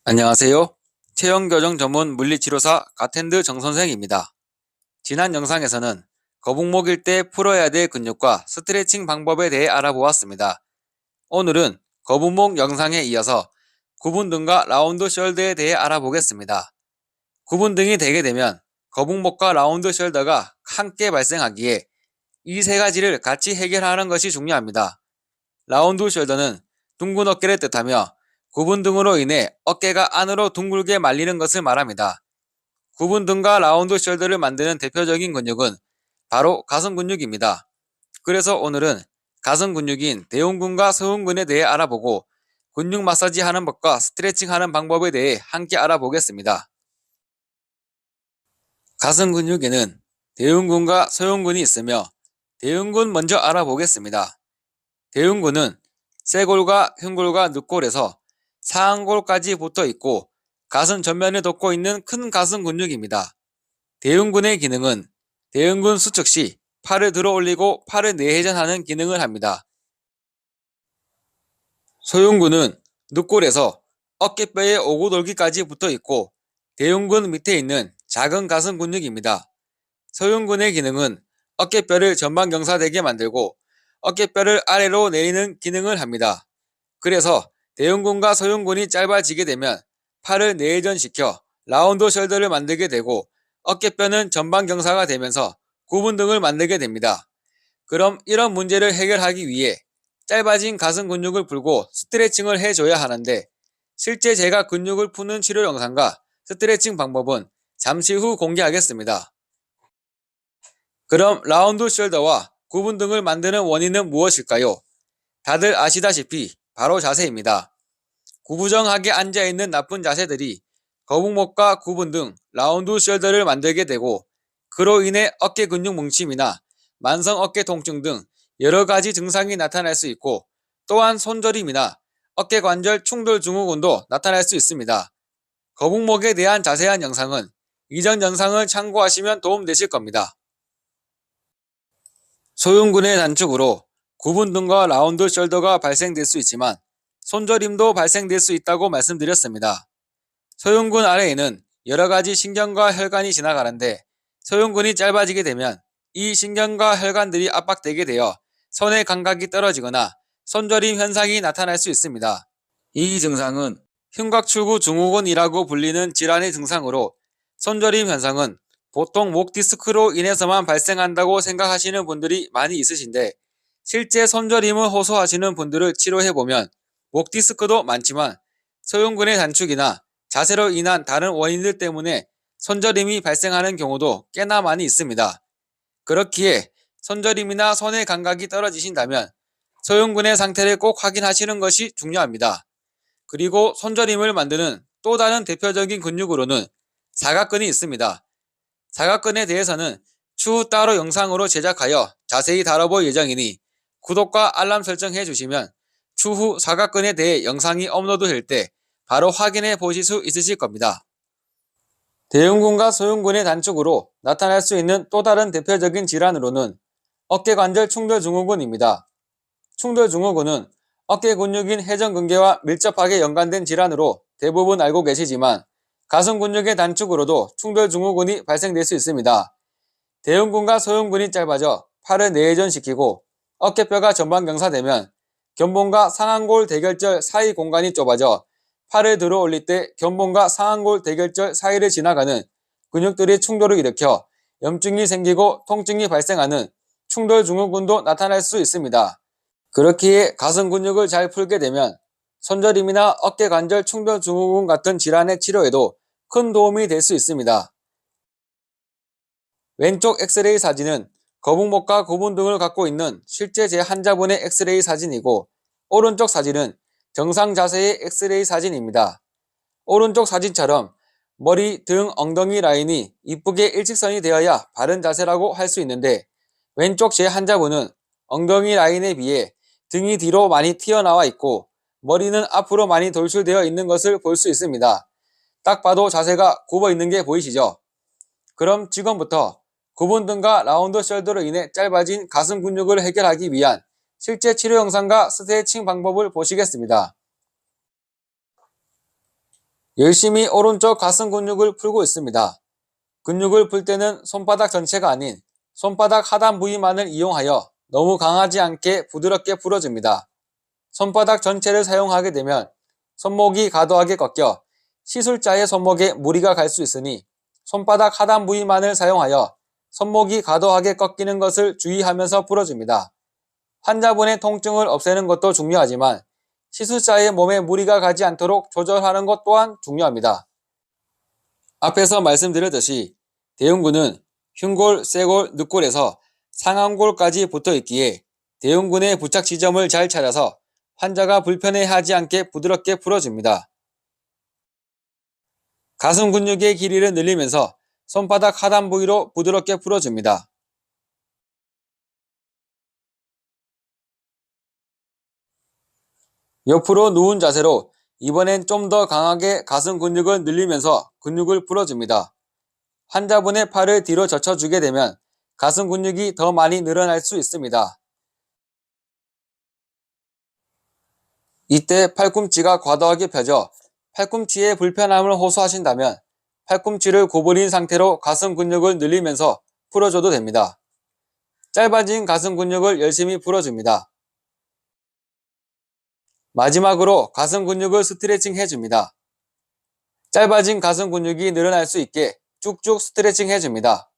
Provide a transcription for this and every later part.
안녕하세요. 체형교정 전문 물리치료사 가텐드 정선생입니다. 지난 영상에서는 거북목일 때 풀어야 될 근육과 스트레칭 방법에 대해 알아보았습니다. 오늘은 거북목 영상에 이어서 구분등과 라운드 숄더에 대해 알아보겠습니다. 구분등이 되게 되면 거북목과 라운드 숄더가 함께 발생하기에 이 세 가지를 같이 해결하는 것이 중요합니다. 라운드 숄더는 둥근 어깨를 뜻하며 구분등으로 인해 어깨가 안으로 둥글게 말리는 것을 말합니다. 구분등과 라운드 숄더를 만드는 대표적인 근육은 바로 가슴 근육입니다. 그래서 오늘은 가슴 근육인 대흉근과 서흉근에 대해 알아보고 근육 마사지 하는 법과 스트레칭 하는 방법에 대해 함께 알아보겠습니다. 가슴 근육에는 대흉근과 서흉근이 있으며 대흉근 먼저 알아보겠습니다. 대흉근은 쇄골과 흉골과 늑골에서 상안골까지 붙어 있고 가슴 전면을 덮고 있는 큰 가슴 근육입니다. 대흉근의 기능은 대흉근 수축 시 팔을 들어 올리고 팔을 내회전하는 기능을 합니다. 소흉근은 늑골에서 어깨뼈의 오고돌기까지 붙어 있고 대흉근 밑에 있는 작은 가슴 근육입니다. 서흉근의 기능은 어깨뼈를 전방경사되게 만들고 어깨뼈를 아래로 내리는 기능을 합니다. 그래서 대흉근과 서흉근이 짧아지게 되면 팔을 내회전시켜 라운드 숄더를 만들게 되고 어깨뼈는 전방경사가 되면서 구분등을 만들게 됩니다. 그럼 이런 문제를 해결하기 위해 짧아진 가슴 근육을 풀고 스트레칭을 해줘야 하는데 실제 제가 근육을 푸는 치료 영상과 스트레칭 방법은 잠시 후 공개하겠습니다. 그럼 라운드 숄더와 구분등을 만드는 원인은 무엇일까요? 다들 아시다시피 바로 자세입니다. 구부정하게 앉아있는 나쁜 자세들이 거북목과 구분등, 라운드 숄더를 만들게 되고 그로 인해 어깨 근육 뭉침이나 만성 어깨 통증 등 여러가지 증상이 나타날 수 있고 또한 손저림이나 어깨 관절 충돌 증후군도 나타날 수 있습니다. 거북목에 대한 자세한 영상은 이전 영상을 참고하시면 도움되실 겁니다. 소흉근의 단축으로 구분등과 라운드 숄더가 발생될 수 있지만 손저림도 발생될 수 있다고 말씀드렸습니다. 소흉근 아래에는 여러가지 신경과 혈관이 지나가는데 소흉근이 짧아지게 되면 이 신경과 혈관들이 압박되게 되어 손의 감각이 떨어지거나 손저림 현상이 나타날 수 있습니다. 이 증상은 흉곽출구 증후군이라고 불리는 질환의 증상으로 손저림 현상은 보통 목 디스크로 인해서만 발생한다고 생각하시는 분들이 많이 있으신데 실제 손저림을 호소하시는 분들을 치료해보면 목 디스크도 많지만 소흉근의 단축이나 자세로 인한 다른 원인들 때문에 손저림이 발생하는 경우도 꽤나 많이 있습니다. 그렇기에 손저림이나 손의 감각이 떨어지신다면 소흉근의 상태를 꼭 확인하시는 것이 중요합니다. 그리고 손저림을 만드는 또 다른 대표적인 근육으로는 사각근이 있습니다. 사각근에 대해서는 추후 따로 영상으로 제작하여 자세히 다뤄볼 예정이니 구독과 알람 설정해 주시면 추후 사각근에 대해 영상이 업로드될 때 바로 확인해 보실 수 있으실 겁니다. 대흉근과 소흉근의 단축으로 나타날 수 있는 또 다른 대표적인 질환으로는 어깨관절 충돌 증후군입니다. 충돌 증후군은 어깨 근육인 회전근개와 밀접하게 연관된 질환으로 대부분 알고 계시지만 가슴 근육의 단축으로도 충돌 증후군이 발생될 수 있습니다. 대흉근과 소흉근이 짧아져 팔을 내회전시키고 어깨뼈가 전방경사되면 견본과 상안골 대결절 사이 공간이 좁아져 팔을 들어 올릴 때 견본과 상안골 대결절 사이를 지나가는 근육들이 충돌을 일으켜 염증이 생기고 통증이 발생하는 충돌 증후군도 나타날 수 있습니다. 그렇기에 가슴 근육을 잘 풀게 되면 손저림이나 어깨 관절 충돌 증후군 같은 질환의 치료에도 큰 도움이 될 수 있습니다. 왼쪽 엑스레이 사진은 거북목과 구분등을 갖고 있는 실제 제 환자분의 엑스레이 사진이고 오른쪽 사진은 정상 자세의 엑스레이 사진입니다. 오른쪽 사진처럼 머리, 등, 엉덩이 라인이 이쁘게 일직선이 되어야 바른 자세라고 할 수 있는데 왼쪽 제 환자분은 엉덩이 라인에 비해 등이 뒤로 많이 튀어나와 있고 머리는 앞으로 많이 돌출되어 있는 것을 볼 수 있습니다. 딱 봐도 자세가 굽어 있는 게 보이시죠? 그럼 지금부터 구분등과 라운드 숄더로 인해 짧아진 가슴 근육을 해결하기 위한 실제 치료 영상과 스트레칭 방법을 보시겠습니다. 열심히 오른쪽 가슴 근육을 풀고 있습니다. 근육을 풀 때는 손바닥 전체가 아닌 손바닥 하단 부위만을 이용하여 너무 강하지 않게 부드럽게 풀어줍니다. 손바닥 전체를 사용하게 되면 손목이 과도하게 꺾여 시술자의 손목에 무리가 갈 수 있으니 손바닥 하단 부위만을 사용하여 손목이 과도하게 꺾이는 것을 주의하면서 풀어줍니다. 환자분의 통증을 없애는 것도 중요하지만 시술자의 몸에 무리가 가지 않도록 조절하는 것 또한 중요합니다. 앞에서 말씀드렸듯이 대흉근은 흉골, 쇄골, 늑골에서 상완골까지 붙어 있기에 대흉근의 부착 지점을 잘 찾아서 환자가 불편해하지 않게 부드럽게 풀어줍니다. 가슴 근육의 길이를 늘리면서 손바닥 하단 부위로 부드럽게 풀어줍니다. 옆으로 누운 자세로 이번엔 좀 더 강하게 가슴 근육을 늘리면서 근육을 풀어줍니다. 환자분의 팔을 뒤로 젖혀주게 되면 가슴 근육이 더 많이 늘어날 수 있습니다. 이때 팔꿈치가 과도하게 펴져 팔꿈치에 불편함을 호소하신다면 팔꿈치를 구부린 상태로 가슴 근육을 늘리면서 풀어줘도 됩니다. 짧아진 가슴 근육을 열심히 풀어줍니다. 마지막으로 가슴 근육을 스트레칭 해줍니다. 짧아진 가슴 근육이 늘어날 수 있게 쭉쭉 스트레칭 해줍니다.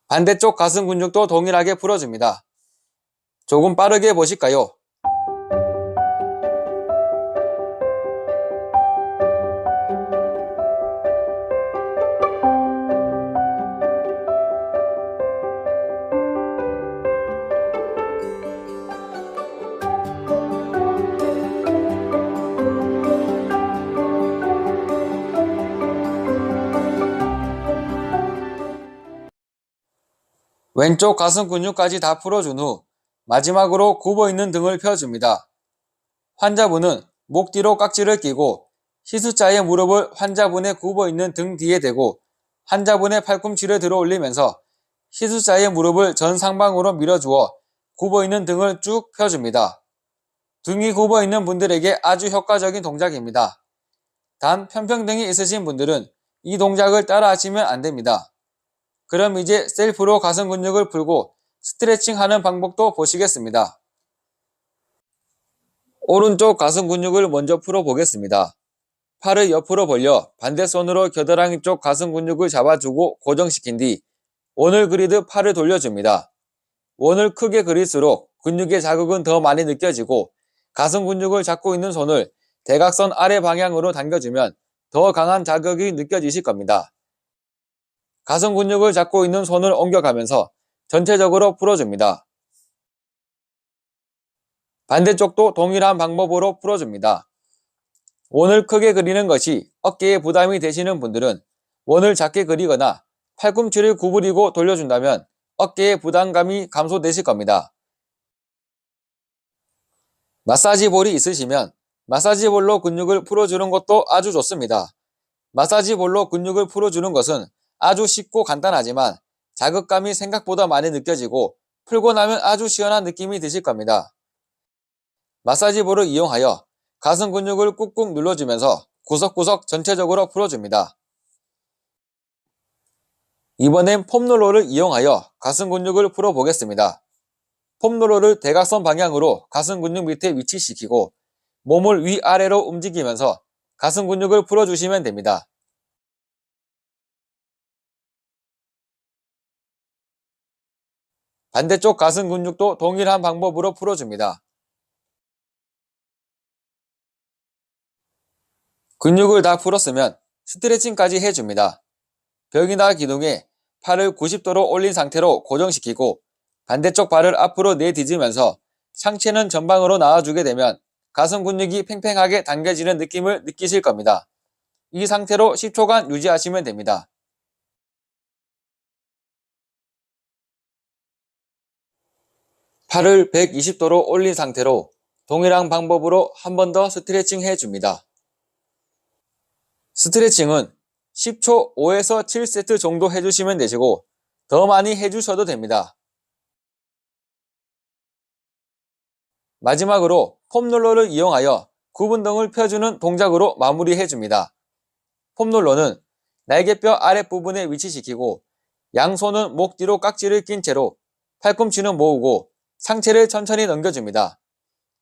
반대쪽 가슴 근육도 동일하게 풀어줍니다. 조금 빠르게 보실까요? 왼쪽 가슴 근육까지 다 풀어준 후 마지막으로 굽어있는 등을 펴줍니다. 환자분은 목 뒤로 깍지를 끼고 시술자의 무릎을 환자분의 굽어있는 등 뒤에 대고 환자분의 팔꿈치를 들어 올리면서 시술자의 무릎을 전상방으로 밀어주어 굽어있는 등을 쭉 펴줍니다. 등이 굽어있는 분들에게 아주 효과적인 동작입니다. 단 편평등이 있으신 분들은 이 동작을 따라 하시면 안됩니다. 그럼 이제 셀프로 가슴 근육을 풀고 스트레칭 하는 방법도 보시겠습니다. 오른쪽 가슴 근육을 먼저 풀어 보겠습니다. 팔을 옆으로 벌려 반대손으로 겨드랑이 쪽 가슴 근육을 잡아주고 고정시킨 뒤 원을 그리듯 팔을 돌려줍니다. 원을 크게 그릴수록 근육의 자극은 더 많이 느껴지고 가슴 근육을 잡고 있는 손을 대각선 아래 방향으로 당겨주면 더 강한 자극이 느껴지실 겁니다. 가슴 근육을 잡고 있는 손을 옮겨가면서 전체적으로 풀어줍니다. 반대쪽도 동일한 방법으로 풀어줍니다. 원을 크게 그리는 것이 어깨에 부담이 되시는 분들은 원을 작게 그리거나 팔꿈치를 구부리고 돌려준다면 어깨의 부담감이 감소되실 겁니다. 마사지볼이 있으시면 마사지볼로 근육을 풀어주는 것도 아주 좋습니다. 마사지볼로 근육을 풀어주는 것은 아주 쉽고 간단하지만 자극감이 생각보다 많이 느껴지고 풀고 나면 아주 시원한 느낌이 드실 겁니다. 마사지볼을 이용하여 가슴 근육을 꾹꾹 눌러주면서 구석구석 전체적으로 풀어줍니다. 이번엔 폼롤러를 이용하여 가슴 근육을 풀어보겠습니다. 폼롤러를 대각선 방향으로 가슴 근육 밑에 위치시키고 몸을 위아래로 움직이면서 가슴 근육을 풀어주시면 됩니다. 반대쪽 가슴 근육도 동일한 방법으로 풀어줍니다. 근육을 다 풀었으면 스트레칭까지 해줍니다. 벽이나 기둥에 팔을 90도로 올린 상태로 고정시키고 반대쪽 발을 앞으로 내디디면서 상체는 전방으로 나와주게 되면 가슴 근육이 팽팽하게 당겨지는 느낌을 느끼실 겁니다. 이 상태로 10초간 유지하시면 됩니다. 팔을 120도로 올린 상태로 동일한 방법으로 한 번 더 스트레칭 해줍니다. 스트레칭은 10초 5에서 7세트 정도 해주시면 되시고 더 많이 해주셔도 됩니다. 마지막으로 폼롤러를 이용하여 구분등을 펴주는 동작으로 마무리해줍니다. 폼롤러는 날개뼈 아랫부분에 위치시키고 양손은 목 뒤로 깍지를 낀 채로 팔꿈치는 모으고 상체를 천천히 넘겨줍니다.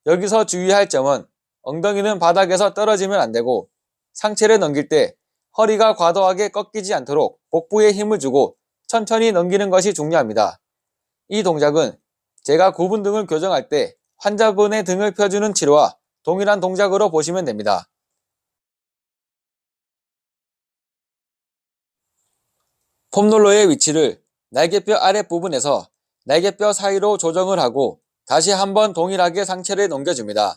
여기서 주의할 점은 엉덩이는 바닥에서 떨어지면 안되고 상체를 넘길 때 허리가 과도하게 꺾이지 않도록 복부에 힘을 주고 천천히 넘기는 것이 중요합니다. 이 동작은 제가 구분등을 교정할 때 환자분의 등을 펴주는 치료와 동일한 동작으로 보시면 됩니다. 폼롤러의 위치를 날개뼈 아랫부분에서 날개뼈 사이로 조정을 하고 다시 한번 동일하게 상체를 넘겨줍니다.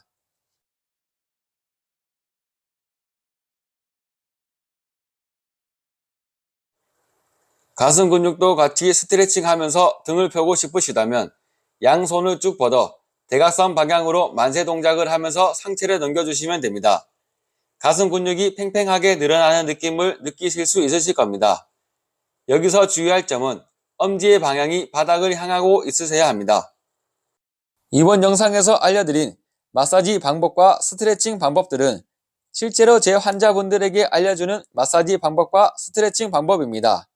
가슴 근육도 같이 스트레칭하면서 등을 펴고 싶으시다면 양손을 쭉 뻗어 대각선 방향으로 만세 동작을 하면서 상체를 넘겨주시면 됩니다. 가슴 근육이 팽팽하게 늘어나는 느낌을 느끼실 수 있으실 겁니다. 여기서 주의할 점은 엄지의 방향이 바닥을 향하고 있으셔야 합니다. 이번 영상에서 알려드린 마사지 방법과 스트레칭 방법들은 실제로 제 환자분들에게 알려주는 마사지 방법과 스트레칭 방법입니다.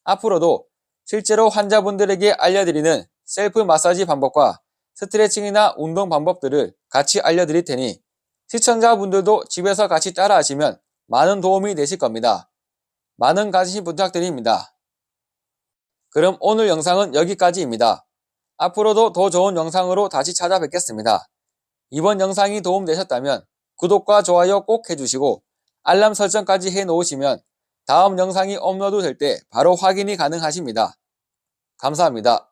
앞으로도 실제로 환자분들에게 알려드리는 셀프 마사지 방법과 스트레칭이나 운동 방법들을 같이 알려드릴 테니 시청자분들도 집에서 같이 따라 하시면 많은 도움이 되실 겁니다. 많은 관심 부탁드립니다. 그럼 오늘 영상은 여기까지입니다. 앞으로도 더 좋은 영상으로 다시 찾아뵙겠습니다. 이번 영상이 도움되셨다면 구독과 좋아요 꼭 해주시고 알람 설정까지 해놓으시면 다음 영상이 업로드 될 때 바로 확인이 가능하십니다. 감사합니다.